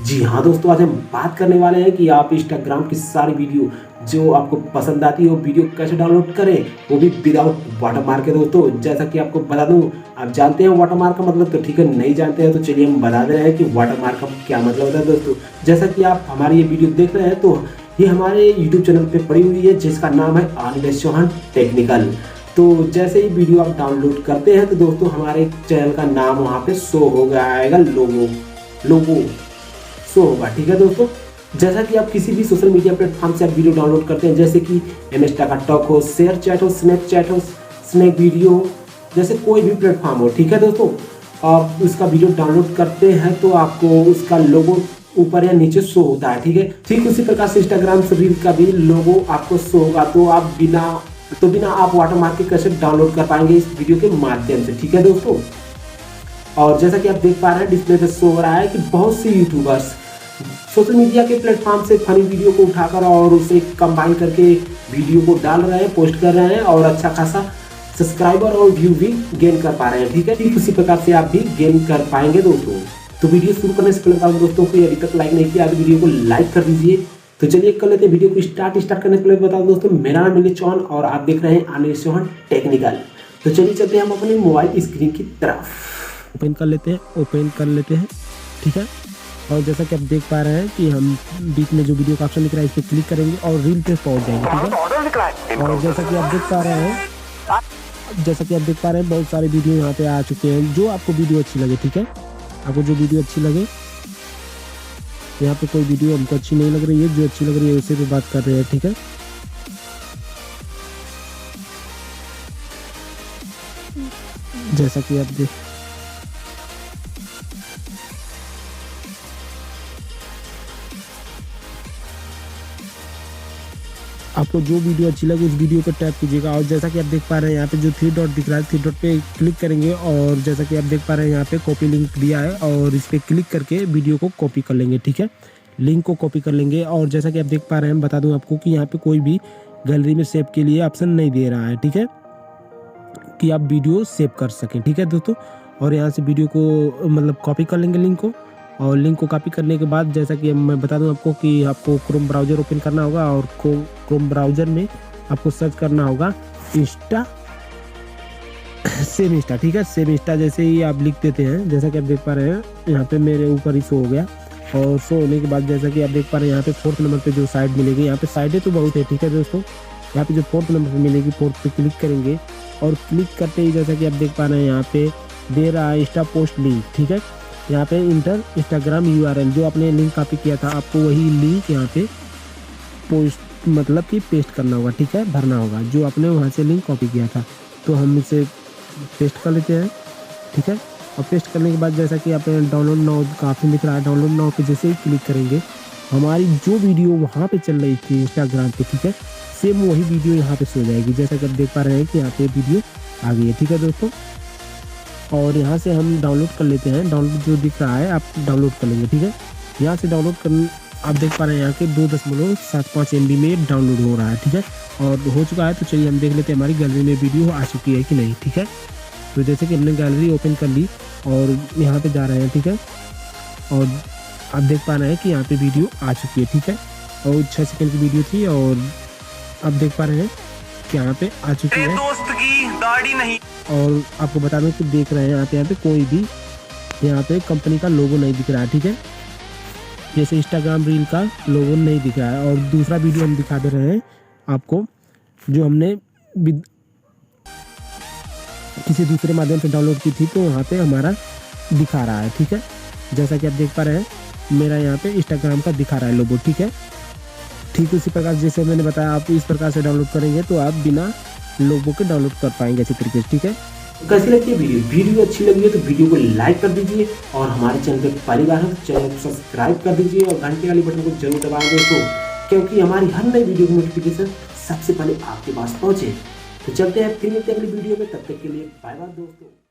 जी हाँ दोस्तों, आज हम बात करने वाले हैं कि आप इंस्टाग्राम की सारी वीडियो जो आपको पसंद आती है वो वीडियो कैसे डाउनलोड करें, वो भी विदाउट वाटरमार्क के। दोस्तों जैसा कि आपको बता दूं, आप जानते हैं वाटरमार्क का मतलब तो ठीक है, नहीं जानते हैं तो चलिए हम बता दे रहे हैं कि वाटरमार्क का क्या मतलब होता है। दोस्तों जैसा कि आप हमारी ये वीडियो देख रहे हैं तो ये हमारे यूट्यूब चैनल पर पड़ी हुई है जिसका नाम है अनिलेश चौहान टेक्निकल। तो जैसे ही वीडियो आप डाउनलोड करते हैं तो दोस्तों हमारे चैनल का नाम वहाँ पे शो हो जाएगा, लोगो शो होगा। ठीक है दोस्तों, जैसा कि आप किसी भी सोशल मीडिया प्लेटफॉर्म से आप वीडियो डाउनलोड करते हैं, जैसे कि इंस्टा का टॉक हो, शेयर चैट हो, स्नैपचैट हो, स्नैप वीडियो हो, जैसे कोई भी प्लेटफॉर्म हो। ठीक है दोस्तों, आप उसका वीडियो डाउनलोड करते हैं तो आपको उसका लोगो ऊपर या नीचे शो होता है। ठीक है, ठीक उसी प्रकार से इंस्टाग्राम से रील का भी लोगो आपको शो होगा। तो आप बिना आप वाटरमार्क के कैसे डाउनलोड कर पाएंगे इस वीडियो के माध्यम से। ठीक है दोस्तों, और जैसा कि आप देख पा रहे हैं डिस्प्ले पे शो हो रहा है कि बहुत सी यूट्यूबर्स सोशल मीडिया के प्लेटफॉर्म से फनी वीडियो को उठाकर और उसे कंबाइन करके वीडियो को डाल रहे हैं, पोस्ट कर रहे हैं और अच्छा खासा सब्सक्राइबर और व्यू भी गेन कर पा रहे हैं। ठीक है, ठीक उसी प्रकार से आप भी गेन कर पाएंगे दोस्तों। तो वीडियो शुरू करने से पहले बता दूं दोस्तों को अभी तक लाइक नहीं किया तो वीडियो को लाइक कर दीजिए। तो चलिए कर लेते हैं वीडियो को स्टार्ट करने से पहले बता दूं दोस्तों, मेरा नाम अनिलेश चौहान और आप देख रहे हैं अनिलेश चौहान टेक्निकल। तो चलिए चलते हैं हम अपने मोबाइल स्क्रीन की तरफ। ओपन कर लेते हैं। ठीक है, और जैसा कि आप देख पा रहे हैं कि हम बीच में जो वीडियो का ऑप्शन दिख रहा है इस पर क्लिक करेंगे और रील पे पहुंच जाएंगे। ठीक है, और जैसा कि आप देख पा रहे हैं बहुत सारे वीडियो यहाँ पे आ चुके हैं जो आपको वीडियो अच्छी लगे। ठीक है, आपको जो वीडियो अच्छी लगे, यहाँ पे कोई वीडियो हमको अच्छी नहीं लग रही है, जो अच्छी लग रही है उसे भी बात कर रहे हैं। ठीक है, जैसा कि आप आपको जो वीडियो अच्छी लगे उस वीडियो को टैप कीजिएगा। और जैसा कि आप देख पा रहे हैं यहाँ पे जो 3 डॉट दिख रहा है, 3 डॉट पे क्लिक करेंगे और जैसा कि आप देख पा रहे हैं यहाँ पे कॉपी लिंक दिया है और इस पर क्लिक करके वीडियो को कॉपी कर लेंगे। ठीक है, लिंक को कॉपी कर लेंगे और जैसा कि आप देख पा रहे हैं, बता दूं आपको कि यहाँ पे कोई भी गैलरी में सेव के लिए ऑप्शन नहीं दे रहा है। ठीक है, कि आप वीडियो सेव कर सकें। ठीक है दोस्तों, और यहाँ से वीडियो को मतलब कॉपी कर लेंगे लिंक को, और लिंक को कॉपी करने के बाद जैसा कि मैं बता दूं आपको कि आपको क्रोम ब्राउज़र ओपन करना होगा और क्रोम ब्राउज़र में आपको सर्च करना होगा सेम इंस्टा। ठीक है, सेम इंस्टा जैसे ही आप लिख देते हैं, जैसा कि आप देख पा रहे हैं यहाँ पे मेरे ऊपर ही शो हो गया। और शो होने के बाद जैसा कि आप देख पा रहे हैं यहाँ पे 4th नंबर पे जो साइड मिलेगी, यहाँ पे साइडें तो बहुत है। ठीक है दोस्तों, यहाँ पे जो 4th नंबर पे मिलेगी, 4th पे क्लिक करेंगे और क्लिक करते ही जैसा कि आप देख पा रहे हैं यहाँ पे दे रहा है इंस्टा पोस्ट लिंक। ठीक है, यहाँ पे इंटर इंस्टाग्राम URL, जो आपने लिंक कॉपी किया था आपको वही लिंक यहाँ पे पोस्ट मतलब कि पेस्ट करना होगा। ठीक है, भरना होगा जो आपने वहाँ से लिंक कॉपी किया था। तो हम इसे पेस्ट कर लेते हैं। ठीक है, और पेस्ट करने के बाद जैसा कि आपने डाउनलोड नाउ का ऑप्शन दिख रहा है, डाउनलोड नाउ पे जैसे ही क्लिक करेंगे हमारी जो वीडियो वहाँ पे चल रही थी इंस्टाग्राम पे, ठीक है, सेम वही वीडियो यहाँ पे सो जाएगी। जैसा कि आप देख पा रहे हैं कि यहाँ पे वीडियो आ गई है। ठीक है दोस्तों, और यहाँ से हम डाउनलोड कर लेते हैं। डाउनलोड जो दिख रहा है आप डाउनलोड कर लेंगे। ठीक है, यहाँ से डाउनलोड कर आप देख पा रहे हैं यहाँ के 2.75 MB में डाउनलोड हो रहा है। ठीक है, और हो चुका है। तो चलिए हम देख लेते हैं हमारी गैलरी में वीडियो आ चुकी है कि नहीं। ठीक है, तो जैसे कि हमने गैलरी ओपन कर ली और यहाँ पे जा रहे हैं। ठीक है, और आप देख पा रहे हैं कि यहाँ पे वीडियो आ चुकी है। ठीक है, और 6 सेकंड की वीडियो थी और आप देख पा रहे हैं कि यहाँ पे आ चुकी है। दोस्त की दाढ़ी नहीं। और आपको बता दूं कि देख रहे हैं यहाँ पे कोई भी यहाँ पे कंपनी का लोगो नहीं दिख रहा है। ठीक है, जैसे इंस्टाग्राम रील का लोगो नहीं दिख रहा है। और दूसरा वीडियो हम दिखा दे रहे हैं आपको जो हमने किसी दूसरे माध्यम से डाउनलोड की थी, तो वहाँ पे हमारा दिखा रहा है। ठीक है, जैसा कि आप देख पा रहे हैं मेरा यहाँ पे इंस्टाग्राम का दिखा रहा है लोगो। ठीक है, ठीक उसी प्रकार जैसे मैंने बताया आप इस प्रकार से डाउनलोड करेंगे तो आप बिना लोगों के डाउनलोड कर पाएंगे अच्छी तरीके से। ठीक है, कैसी लगती है वीडियो अच्छी लगी है तो वीडियो को लाइक कर दीजिए और हमारे चैनल पे पहली बार है तो चैनल को सब्सक्राइब कर दीजिए और घंटे वाली बटन को जरूर दबाएं दोस्तों, क्योंकि हमारी हर नई वीडियो की नोटिफिकेशन सबसे पहले आपके पास पहुंचे। तो चलते हैं, फिर मिलते हैं अगली वीडियो में, तब तक के लिए बाय बाय दोस्तों।